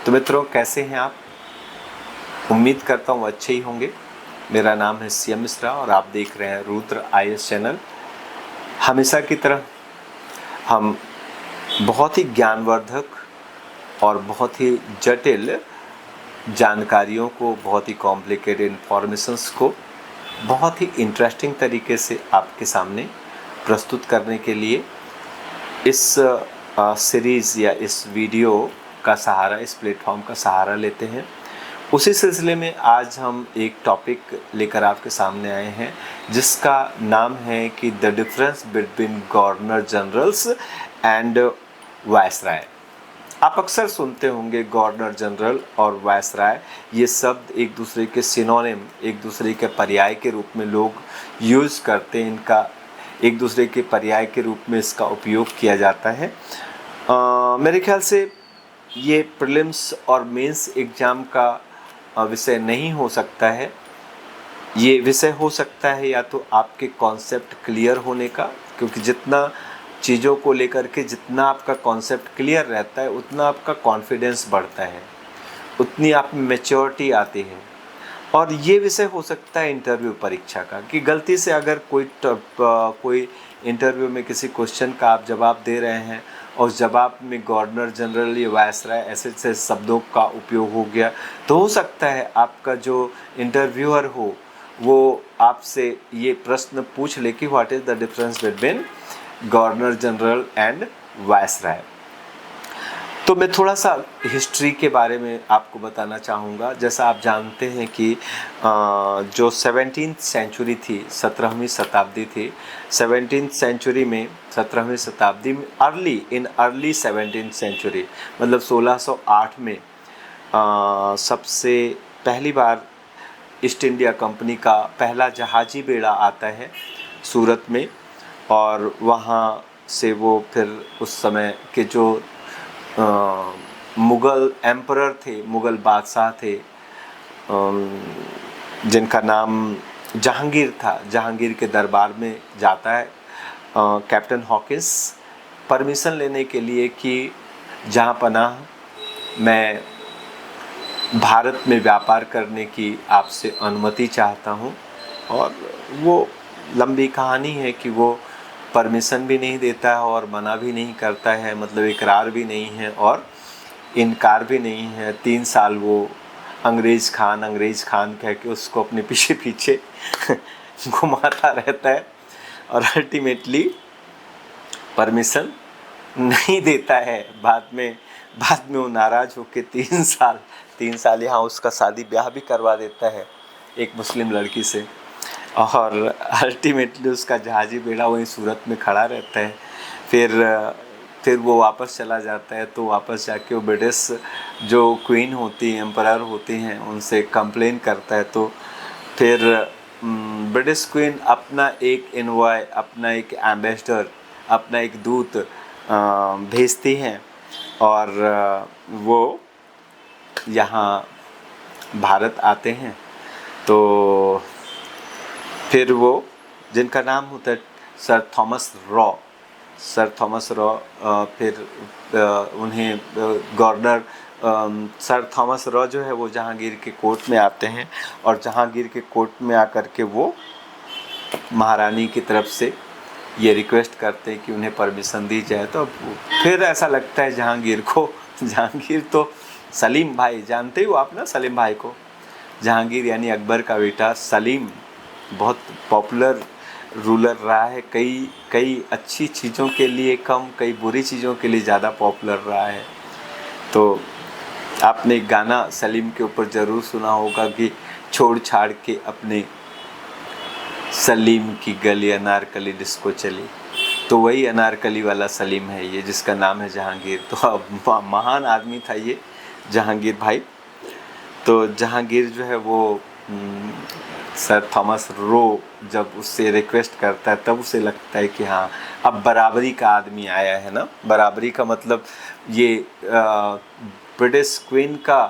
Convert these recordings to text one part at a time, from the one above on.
तो मित्रों, कैसे हैं आप? उम्मीद करता हूँ अच्छे ही होंगे। मेरा नाम है सीएम मिश्रा और आप देख रहे हैं रुद्र आईएएस चैनल। हमेशा की तरह हम बहुत ही ज्ञानवर्धक और बहुत ही जटिल जानकारियों को, बहुत ही कॉम्प्लिकेटेड इन्फॉर्मेशंस को बहुत ही इंटरेस्टिंग तरीके से आपके सामने प्रस्तुत करने के लिए इस सीरीज़ या इस वीडियो का सहारा, इस प्लेटफॉर्म का सहारा लेते हैं। उसी सिलसिले में आज हम एक टॉपिक लेकर आपके सामने आए हैं जिसका नाम है कि the difference between governor generals and viceroy. आप अक्सर सुनते होंगे गवर्नर जनरल और वायसराय, ये शब्द एक दूसरे के सिनोनिम, एक दूसरे के पर्याय के रूप में लोग यूज़ करते हैं। इनका एक दूसरे के पर्याय के रूप में इसका उपयोग किया जाता है। मेरे ख्याल से ये प्रीलिम्स और मेंस एग्ज़ाम का विषय नहीं हो सकता है। ये विषय हो सकता है या तो आपके कॉन्सेप्ट क्लियर होने का, क्योंकि जितना चीज़ों को लेकर के जितना आपका कॉन्सेप्ट क्लियर रहता है उतना आपका कॉन्फिडेंस बढ़ता है, उतनी आप में मैच्योरिटी आती है। और ये विषय हो सकता है इंटरव्यू परीक्षा का, कि गलती से अगर कोई इंटरव्यू में किसी क्वेश्चन का आप जवाब दे रहे हैं और जवाब में गवर्नर जनरल या वायसराय ऐसे शब्दों का उपयोग हो गया, तो हो सकता है आपका जो इंटरव्यूअर हो वो आपसे ये प्रश्न पूछ ले कि what is the difference between governor general and viceroy. तो मैं थोड़ा सा हिस्ट्री के बारे में आपको बताना चाहूँगा। जैसा आप जानते हैं कि जो 17th सेंचुरी थी, 17वीं शताब्दी थी, 17th सेंचुरी में, 17वीं शताब्दी में अर्ली 17th सेंचुरी मतलब 1608 में सबसे पहली बार ईस्ट इंडिया कंपनी का पहला जहाजी बेड़ा आता है सूरत में। और वहाँ से वो फिर उस समय के जो मुग़ल एम्परर थे, मुग़ल बादशाह थे, जिनका नाम जहांगीर था, जहांगीर के दरबार में जाता है कैप्टन हॉकिंस परमिशन लेने के लिए कि जहाँ पनाह मैं भारत में व्यापार करने की आपसे अनुमति चाहता हूँ। और वो लंबी कहानी है कि वो परमिशन भी नहीं देता है और मना भी नहीं करता है, मतलब इकरार भी नहीं है और इनकार भी नहीं है। 3 साल वो अंग्रेज़ खान कह के उसको अपने पीछे पीछे घुमाता रहता है और अल्टीमेटली परमिशन नहीं देता है। बाद में वो नाराज़ होकर 3 साल यहाँ उसका शादी ब्याह भी करवा देता है एक मुस्लिम लड़की से, और अल्टीमेटली उसका जहाजी बेड़ा वहीं सूरत में खड़ा रहता है। फिर वो वापस चला जाता है, तो वापस जाके वो ब्रिटिश जो क्वीन होती हैं, एम्परर होती हैं, उनसे कंप्लेन करता है। तो फिर ब्रिटिश क्वीन अपना एक एनवॉय, अपना एक एम्बेसडर, अपना एक दूत भेजती हैं और वो यहाँ भारत आते हैं। तो फिर वो, जिनका नाम होता है सर थॉमस रॉ, फिर उन्हें गवर्नर सर थॉमस रॉ जो है वो जहांगीर के कोर्ट में आते हैं और जहांगीर के कोर्ट में आकर के वो महारानी की तरफ से ये रिक्वेस्ट करते हैं कि उन्हें परमिशन दी जाए। तो फिर ऐसा लगता है जहांगीर को, जहांगीर तो सलीम भाई, जानते ही हो आप ना सलीम भाई को, जहांगीर यानी अकबर का बेटा सलीम बहुत पॉपुलर रूलर रहा है। कई अच्छी चीज़ों के लिए कम, कई बुरी चीज़ों के लिए ज़्यादा पॉपुलर रहा है। तो आपने एक गाना सलीम के ऊपर ज़रूर सुना होगा कि छोड़ छाड़ के अपने सलीम की गली अनारकली डिस्को चली। तो वही अनारकली वाला सलीम है ये, जिसका नाम है जहांगीर। तो महान आदमी था ये जहांगीर भाई। तो जहांगीर जो है वो सर थॉमस रो जब उससे रिक्वेस्ट करता है तब उसे लगता है कि हाँ, अब बराबरी का आदमी आया है ना। बराबरी का मतलब ये ब्रिटिश क्वीन का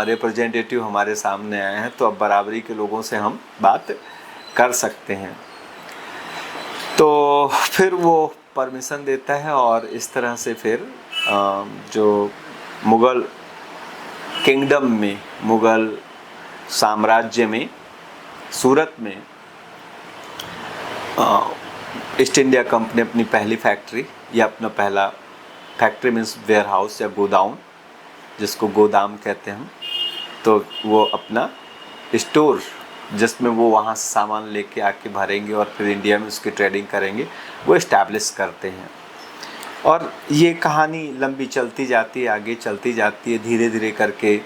रिप्रेजेंटेटिव हमारे सामने आए हैं, तो अब बराबरी के लोगों से हम बात कर सकते हैं। तो फिर वो परमिशन देता है और इस तरह से फिर जो मुग़ल किंगडम में, मुग़ल साम्राज्य में, सूरत में ईस्ट इंडिया कंपनी अपनी पहली फैक्ट्री या अपना पहला फैक्ट्री मीन्स वेयर हाउस या गोदाम, जिसको गोदाम कहते हैं हम, तो वो अपना स्टोर जिसमें वो वहाँ से सामान लेके आके भरेंगे और फिर इंडिया में उसकी ट्रेडिंग करेंगे, वो इस्टेब्लिश करते हैं। और ये कहानी लंबी चलती जाती है, आगे चलती जाती है, धीरे धीरे करके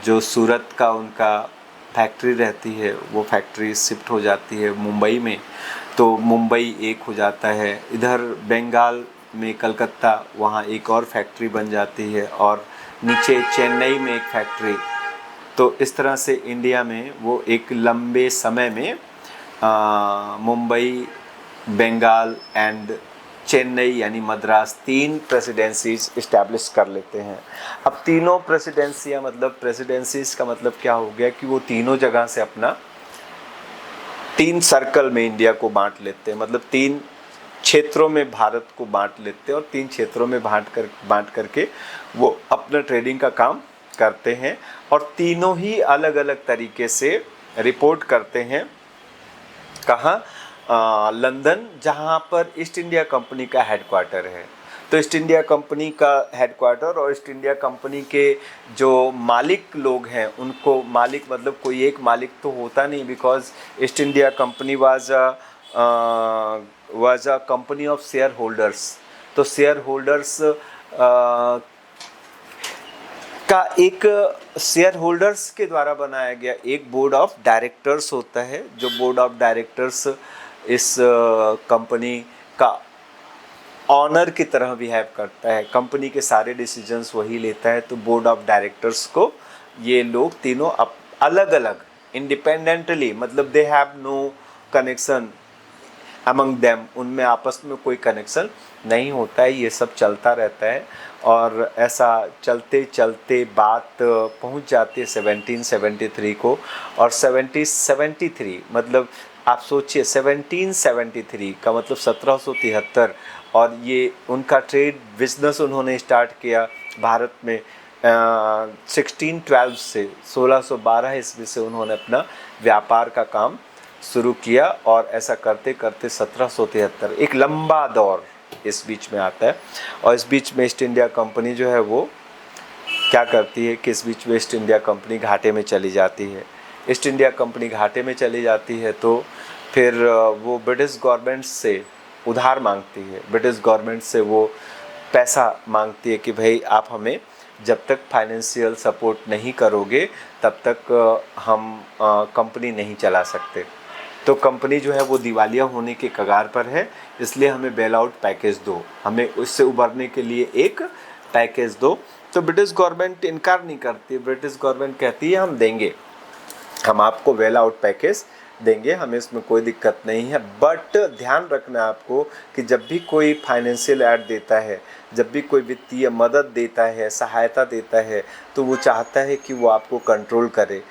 जो सूरत का उनका फैक्ट्री रहती है वो फैक्ट्री शिफ्ट हो जाती है मुंबई में, तो मुंबई एक हो जाता है। इधर बंगाल में कलकत्ता, वहाँ एक और फैक्ट्री बन जाती है, और नीचे चेन्नई में एक फैक्ट्री। तो इस तरह से इंडिया में वो एक लंबे समय में मुंबई, बंगाल एंड चेन्नई यानी मद्रास 3 प्रेसिडेंसीज इस्टेब्लिश कर लेते हैं। अब तीनों प्रेसिडेंसियाँ, मतलब प्रेसिडेंसीज का मतलब क्या हो गया कि वो तीनों जगह से अपना 3 सर्कल में इंडिया को बांट लेते हैं, मतलब 3 क्षेत्रों में भारत को बांट लेते हैं और 3 क्षेत्रों में बांट करके वो अपना ट्रेडिंग का काम करते हैं, और तीनों ही अलग अलग तरीके से रिपोर्ट करते हैं। कहाँ? लंदन, जहाँ पर ईस्ट इंडिया कंपनी का हेडक्वार्टर है। तो ईस्ट इंडिया कंपनी का हेडक्वार्टर और ईस्ट इंडिया कंपनी के जो मालिक लोग हैं, उनको मालिक मतलब कोई एक मालिक तो होता नहीं, because east India company was a company of share holders. तो शेयर होल्डर्स का एक शेयर होल्डर्स के द्वारा बनाया गया एक बोर्ड ऑफ डायरेक्टर्स होता है, जो बोर्ड ऑफ डायरेक्टर्स इस कंपनी का ऑनर की तरह बिहेव करता है, कंपनी के सारे डिसीजंस वही लेता है। तो बोर्ड ऑफ डायरेक्टर्स को ये लोग तीनों अलग अलग इंडिपेंडेंटली, मतलब they have no connection among them, उनमें आपस में कोई कनेक्शन नहीं होता है, ये सब चलता रहता है। और ऐसा चलते चलते बात पहुंच जाती है 1773 को, और 1773 मतलब आप सोचिए 1773 का मतलब 1773, और ये उनका ट्रेड बिजनेस उन्होंने स्टार्ट किया भारत में 1612 से 1612 ईस्वी से उन्होंने अपना व्यापार का काम शुरू किया, और ऐसा करते करते 1773 एक लंबा दौर इस बीच में आता है। और इस बीच में ईस्ट इंडिया कंपनी जो है वो क्या करती है कि इस बीच में ईस्ट इंडिया कंपनी घाटे में चली जाती है। ईस्ट इंडिया कंपनी घाटे में चली जाती है तो फिर वो ब्रिटिश गवर्नमेंट से उधार मांगती है, ब्रिटिश गवर्नमेंट से वो पैसा मांगती है कि भाई आप हमें जब तक फाइनेंशियल सपोर्ट नहीं करोगे तब तक हम कंपनी नहीं चला सकते। तो कंपनी जो है वो दिवालिया होने के कगार पर है, इसलिए हमें बेल आउट पैकेज दो, हमें उससे उबरने के लिए एक पैकेज दो। तो ब्रिटिश गवर्नमेंट इनकार नहीं करती, ब्रिटिश गवर्नमेंट कहती है हम देंगे, हम आपको बेल आउट पैकेज देंगे, हमें इसमें कोई दिक्कत नहीं है। बट ध्यान रखना आपको कि जब भी कोई फाइनेंशियल ऐड देता है, जब भी कोई वित्तीय मदद देता है, सहायता देता है, तो वो चाहता है कि वो आपको कंट्रोल करे।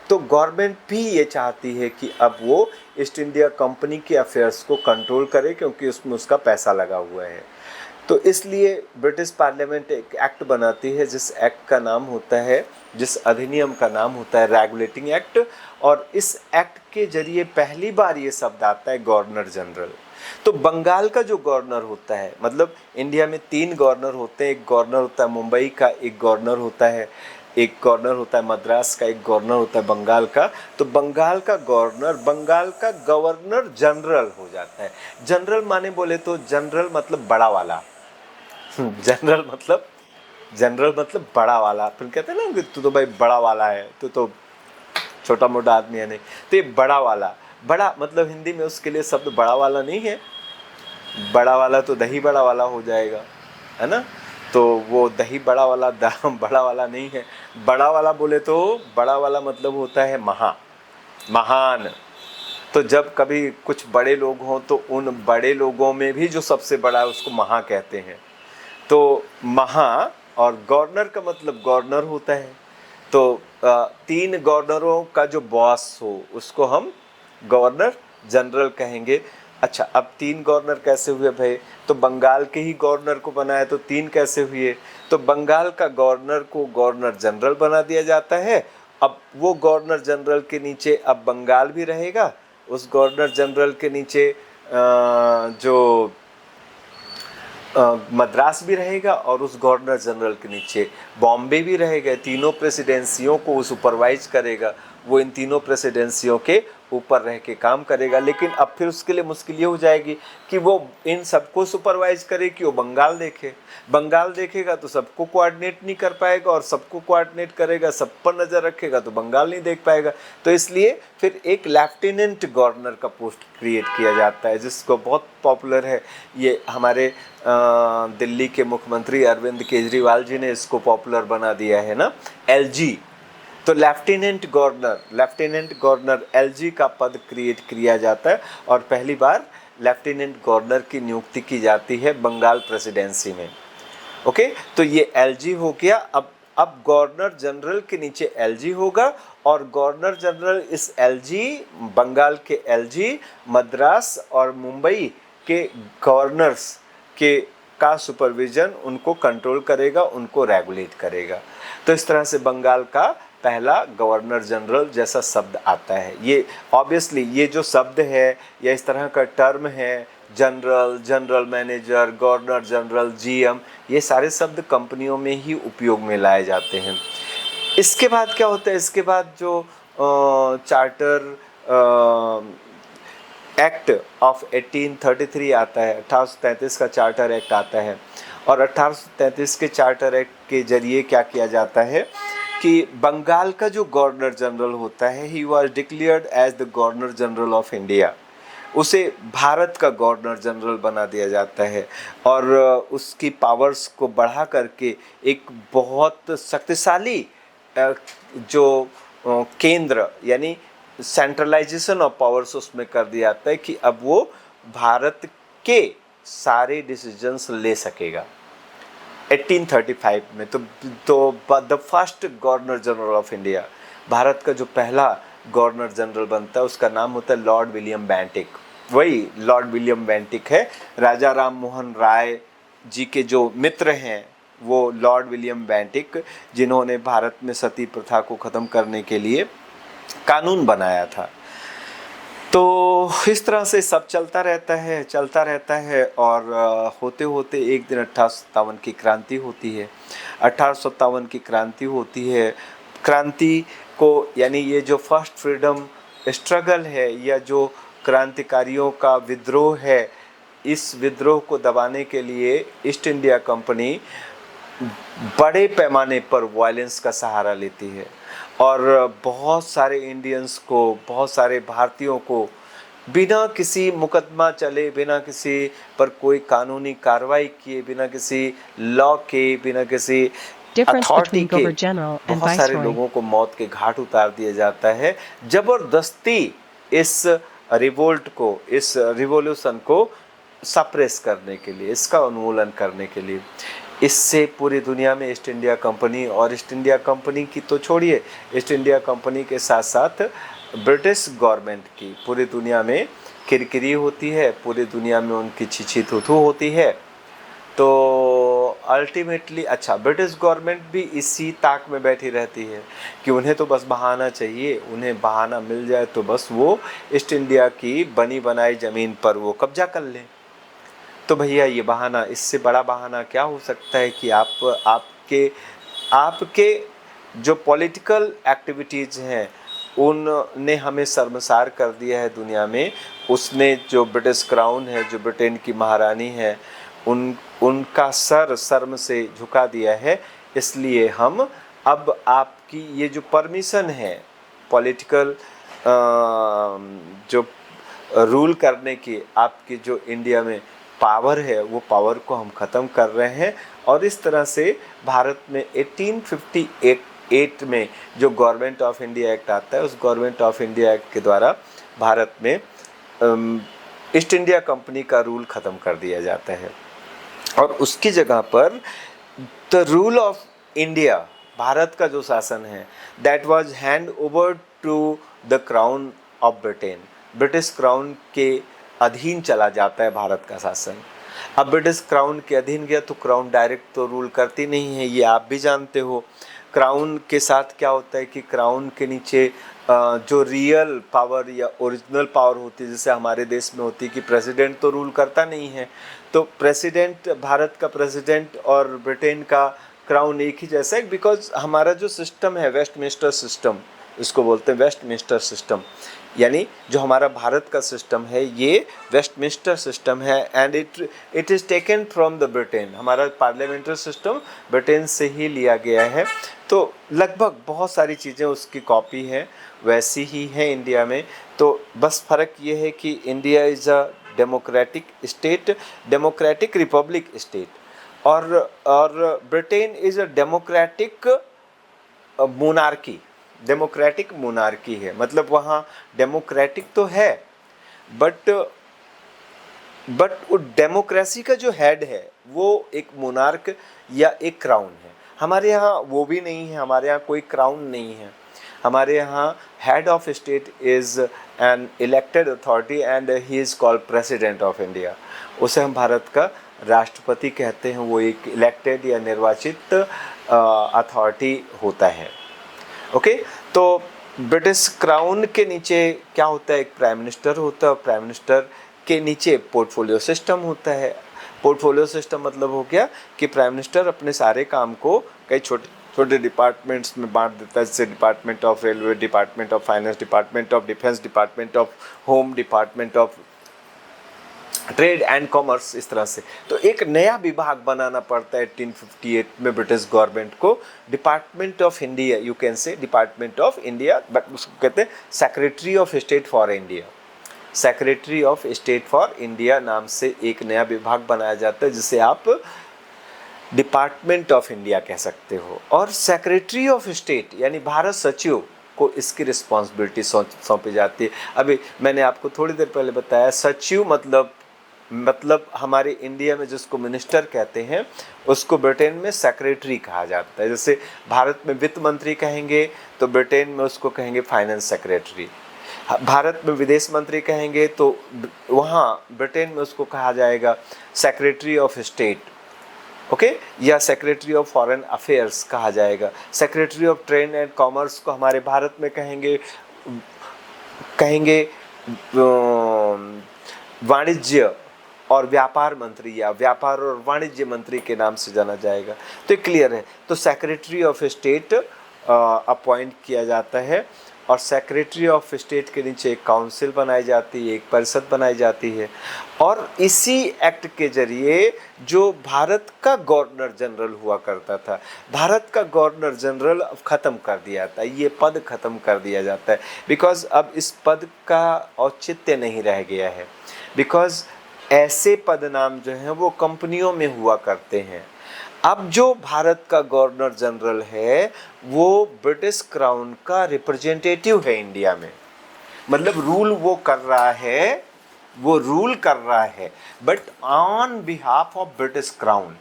तो गवर्नमेंट भी ये चाहती है कि अब वो ईस्ट इंडिया कंपनी के अफेयर्स को कंट्रोल करे, क्योंकि उसमें उसका पैसा लगा हुआ है। तो इसलिए ब्रिटिश पार्लियामेंट एक एक्ट बनाती है, जिस एक्ट का नाम होता है, जिस अधिनियम का नाम होता है रेगुलेटिंग एक्ट। और इस एक्ट के जरिए पहली बार ये शब्द आता है गवर्नर जनरल। तो बंगाल का जो गवर्नर होता है, मतलब इंडिया में 3 गवर्नर होते हैं, एक गवर्नर होता है मुंबई का, एक गवर्नर होता है मद्रास का, एक गवर्नर होता है बंगाल का। तो बंगाल का गवर्नर जनरल हो जाता है। जनरल माने बोले तो जनरल मतलब बड़ा वाला, जनरल मतलब बड़ा वाला। फिर कहते हैं ना कि तू तो भाई बड़ा वाला है, तू तो छोटा मोटा आदमी है नहीं। तो ये बड़ा वाला, बड़ा मतलब हिंदी में उसके लिए शब्द बड़ा वाला नहीं है, बड़ा वाला तो दही बड़ा वाला हो जाएगा, है ना। तो वो दही बड़ा वाला बड़ा वाला नहीं है। बड़ा वाला बोले तो बड़ा वाला मतलब होता है महान। तो जब कभी कुछ बड़े लोग हों तो उन बड़े लोगों में भी जो सबसे बड़ा है उसको महा कहते हैं। तो महा, और गवर्नर का मतलब गवर्नर होता है। तो 3 गवर्नरों का जो बॉस हो उसको हम गवर्नर जनरल कहेंगे। अच्छा, अब 3 गवर्नर कैसे हुए भाई? तो बंगाल के ही गवर्नर को बनाया तो 3 कैसे हुए? तो बंगाल का गवर्नर को गवर्नर जनरल बना दिया जाता है। अब वो गवर्नर जनरल के नीचे अब बंगाल भी रहेगा, उस गवर्नर जनरल के नीचे जो मद्रास भी रहेगा और उस गवर्नर जनरल के नीचे बॉम्बे भी रहेगा। तीनों प्रेसिडेंसियों को वो सुपरवाइज करेगा, वो इन तीनों प्रेसिडेंसियों के ऊपर रह के काम करेगा। लेकिन अब फिर उसके लिए मुश्किल ये हो जाएगी कि वो इन सबको सुपरवाइज करे कि वो बंगाल देखे। बंगाल देखेगा तो सबको कोऑर्डिनेट नहीं कर पाएगा, और सबको कोऑर्डिनेट करेगा, सब पर नज़र रखेगा तो बंगाल नहीं देख पाएगा। तो इसलिए फिर एक लेफ्टिनेंट गवर्नर का पोस्ट क्रिएट किया जाता है, जिसको बहुत पॉपुलर है। ये हमारे दिल्ली के मुख्यमंत्री अरविंद केजरीवाल जी ने इसको पॉपुलर बना दिया है ना, एलजी। तो लेफ्टिनेंट गवर्नर एलजी का पद क्रिएट किया जाता है, और पहली बार लेफ्टिनेंट गवर्नर की नियुक्ति की जाती है बंगाल प्रेसिडेंसी में। ओके, तो ये एलजी हो गया। अब गवर्नर जनरल के नीचे एलजी होगा, और गवर्नर जनरल इस एलजी, बंगाल के एलजी, मद्रास और मुंबई के गवर्नर्स के का सुपरविजन उनको कंट्रोल करेगा, उनको रेगुलेट करेगा। तो इस तरह से बंगाल का पहला गवर्नर जनरल जैसा शब्द आता है। ये ऑब्वियसली ये जो शब्द है या इस तरह का टर्म है, general, general manager, governor general, GM, ये सारे शब्द कंपनियों में ही उपयोग में लाए जाते हैं। इसके बाद क्या होता है? इसके बाद जो चार्टर एक्ट ऑफ 1833 आता है, 1833 का चार्टर एक्ट आता है। और 1833 के चार्टर एक्ट के जरिए क्या किया जाता है कि बंगाल का जो गवर्नर जनरल होता है, he was declared as the governor general of India. उसे भारत का गवर्नर जनरल बना दिया जाता है, और उसकी पावर्स को बढ़ा करके एक बहुत शक्तिशाली जो केंद्र, यानी सेंट्रलाइजेशन ऑफ पावर्स उसमें कर दिया जाता है कि अब वो भारत के सारे डिसीजंस ले सकेगा 1835 में। तो the first governor general of India, Bharat का जो पहला गवर्नर जनरल बनता है, उसका नाम होता है लॉर्ड विलियम बेंटिक। वही लॉर्ड विलियम बेंटिक है। राजा राम मोहन राय जी के जो मित्र हैं वो लॉर्ड विलियम बेंटिक, जिन्होंने भारत में सती प्रथा को ख़त्म करने के लिए कानून बनाया था। तो इस तरह से सब चलता रहता है और होते होते एक दिन 1857 की क्रांति होती है। 1857 की क्रांति होती है। क्रांति को, यानी ये जो फर्स्ट फ्रीडम स्ट्रगल है या जो क्रांतिकारियों का विद्रोह है, इस विद्रोह को दबाने के लिए ईस्ट इंडिया कंपनी बड़े पैमाने पर वायलेंस का सहारा लेती है, और बहुत सारे इंडियंस को, बहुत सारे भारतीयों को बिना किसी मुकदमा चले, बिना किसी पर कोई कानूनी कार्रवाई किए, बिना किसी लॉ के, बिना किसी अथॉरिटी के, बहुत सारे लोगों को मौत के घाट उतार दिया जाता है, जबरदस्ती इस रिवोल्ट को, इस रिवॉल्यूशन को सप्रेस करने के लिए, इसका उन्मूलन करने के लिए। इससे पूरी दुनिया में ईस्ट इंडिया कंपनी, और ईस्ट इंडिया कंपनी की तो छोड़िए, ईस्ट इंडिया कंपनी के साथ साथ ब्रिटिश गवर्नमेंट की पूरी दुनिया में किरकिरी होती है, पूरी दुनिया में उनकी छिछी थूथू होती है। तो अल्टीमेटली अच्छा, ब्रिटिश गवर्नमेंट भी इसी ताक में बैठी रहती है कि उन्हें तो बस बहाना चाहिए, उन्हें बहाना मिल जाए तो बस वो ईस्ट इंडिया की बनी बनाई ज़मीन पर वो कब्जा कर लें। तो भैया ये बहाना, इससे बड़ा बहाना क्या हो सकता है कि आपके जो पॉलिटिकल एक्टिविटीज़ हैं उनने हमें शर्मसार कर दिया है दुनिया में। उसने जो ब्रिटिश क्राउन है, जो ब्रिटेन की महारानी है, उनका सर शर्म से झुका दिया है। इसलिए हम अब आपकी ये जो परमिशन है पॉलिटिकल जो रूल करने की, आपकी जो इंडिया में पावर है, वो पावर को हम ख़त्म कर रहे हैं। और इस तरह से भारत में 1858 में जो गवर्नमेंट ऑफ इंडिया एक्ट आता है, उस गवर्नमेंट ऑफ इंडिया एक्ट के द्वारा भारत में ईस्ट इंडिया कंपनी का रूल ख़त्म कर दिया जाता है, और उसकी जगह पर the rule of India, Bharat का जो शासन है, that was handed over to the crown of Britain. British crown के अधीन चला जाता है भारत का शासन। अब ब्रिटिश क्राउन के अधीन गया तो क्राउन डायरेक्ट तो रूल करती नहीं है, ये आप भी जानते हो। क्राउन के साथ क्या होता है कि क्राउन के नीचे जो रियल पावर या ओरिजिनल पावर होती है, जैसे हमारे देश में होती है कि प्रेसिडेंट तो रूल करता नहीं है, तो प्रेसिडेंट, भारत का प्रेसिडेंट और ब्रिटेन का क्राउन एक ही जैसा है, बिकॉज हमारा जो सिस्टम है वेस्टमिंस्टर सिस्टम, इसको बोलते हैं वेस्टमिंस्टर सिस्टम, यानी जो हमारा भारत का सिस्टम है ये वेस्टमिंस्टर सिस्टम है, and it is taken from the Britain. हमारा पार्लियामेंट्री सिस्टम ब्रिटेन से ही लिया गया है, तो लगभग बहुत सारी चीज़ें उसकी कॉपी है, वैसी ही है इंडिया में। तो बस फ़र्क ये है कि India is a democratic state, democratic republic state, और Britain is a democratic monarchy, democratic monarchy है। मतलब वहाँ डेमोक्रेटिक तो है, बट वो डेमोक्रेसी का जो हेड है वो एक मोनार्क या एक क्राउन है। हमारे यहाँ वो भी नहीं है, हमारे यहाँ कोई क्राउन नहीं है। हमारे यहाँ head of state is an elected authority and he is called president of India. उसे हम भारत का राष्ट्रपति कहते हैं, वो एक इलेक्टेड या निर्वाचित अथॉरिटी होता है। ओके, तो ब्रिटिश क्राउन के नीचे क्या होता है, एक प्राइम मिनिस्टर होता है, प्राइम मिनिस्टर के नीचे पोर्टफोलियो सिस्टम होता है। पोर्टफोलियो सिस्टम मतलब हो गया कि प्राइम मिनिस्टर अपने सारे काम को कई छोटे छोटे डिपार्टमेंट्स में बांट देता है, जैसे department of railway, department of finance, department of defence, department of home, department of trade and commerce, इस तरह से। तो एक नया विभाग बनाना पड़ता है 1858 में ब्रिटिश गवर्नमेंट को, department of India, you can say department of India, but उसको कहते हैं secretary of state for India. Secretary of state for India नाम से एक नया विभाग बनाया जाता है, जिसे आप डिपार्टमेंट ऑफ इंडिया कह सकते हो। और सेक्रेटरी ऑफ स्टेट यानी भारत सचिव को इसकी रिस्पॉन्सिबिलिटी सौंपी जाती है। अभी मैंने आपको थोड़ी देर पहले बताया, सचिव मतलब हमारे इंडिया में जिसको मिनिस्टर कहते हैं उसको ब्रिटेन में सेक्रेटरी कहा जाता है। जैसे भारत में वित्त मंत्री कहेंगे तो ब्रिटेन में उसको कहेंगे फाइनेंस सेक्रेटरी। भारत में विदेश मंत्री कहेंगे तो वहाँ ब्रिटेन में उसको कहा जाएगा सेक्रेटरी ऑफ स्टेट, ओके, या सेक्रेटरी ऑफ फॉरेन अफेयर्स कहा जाएगा। Secretary of trade and commerce को हमारे भारत में कहेंगे वाणिज्य और व्यापार मंत्री या व्यापार और वाणिज्य मंत्री के नाम से जाना जाएगा। तो क्लियर है। तो सेक्रेटरी ऑफ स्टेट अपॉइंट किया जाता है, और सेक्रेटरी ऑफ स्टेट के नीचे एक काउंसिल बनाई जाती है, एक परिषद बनाई जाती है, और इसी एक्ट के जरिए जो भारत का गवर्नर जनरल हुआ करता था, भारत का गवर्नर जनरल अब ख़त्म कर दिया था, ये पद ख़त्म कर दिया जाता है, बिकॉज अब इस पद का औचित्य नहीं रह गया है। बिकॉज ऐसे पदनाम जो हैं वो कंपनियों में हुआ करते हैं। अब जो भारत का गवर्नर जनरल है वो ब्रिटिश क्राउन का रिप्रेजेंटेटिव है इंडिया में, मतलब रूल वो कर रहा है, वो रूल कर रहा है, but on behalf of British crown.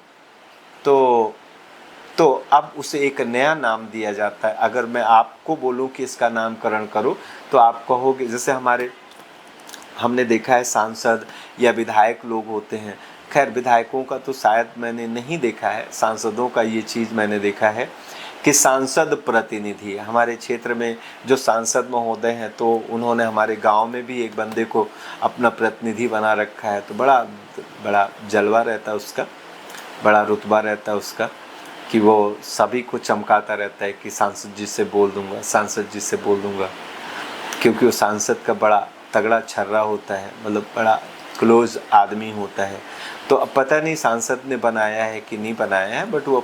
तो अब उसे एक नया नाम दिया जाता है। अगर मैं आपको बोलूं कि इसका नामकरण करो तो आप कहोगे, जैसे हमने देखा है सांसद या विधायक लोग होते हैं, खैर विधायकों का तो शायद मैंने नहीं देखा है, सांसदों का ये चीज़ मैंने देखा है कि सांसद प्रतिनिधि। हमारे क्षेत्र में जो सांसद महोदय हैं तो उन्होंने हमारे गांव में भी एक बंदे को अपना प्रतिनिधि बना रखा है, तो बड़ा जलवा रहता है उसका, बड़ा रुतबा रहता है उसका, कि वो सभी को चमकाता रहता है कि सांसद जी से बोल दूंगा, सांसद जी से बोल दूंगा, क्योंकि वो सांसद का बड़ा तगड़ा छर्रा होता है, मतलब बड़ा क्लोज आदमी होता है। तो अब पता नहीं सांसद ने बनाया है कि नहीं बनाया है, बट वो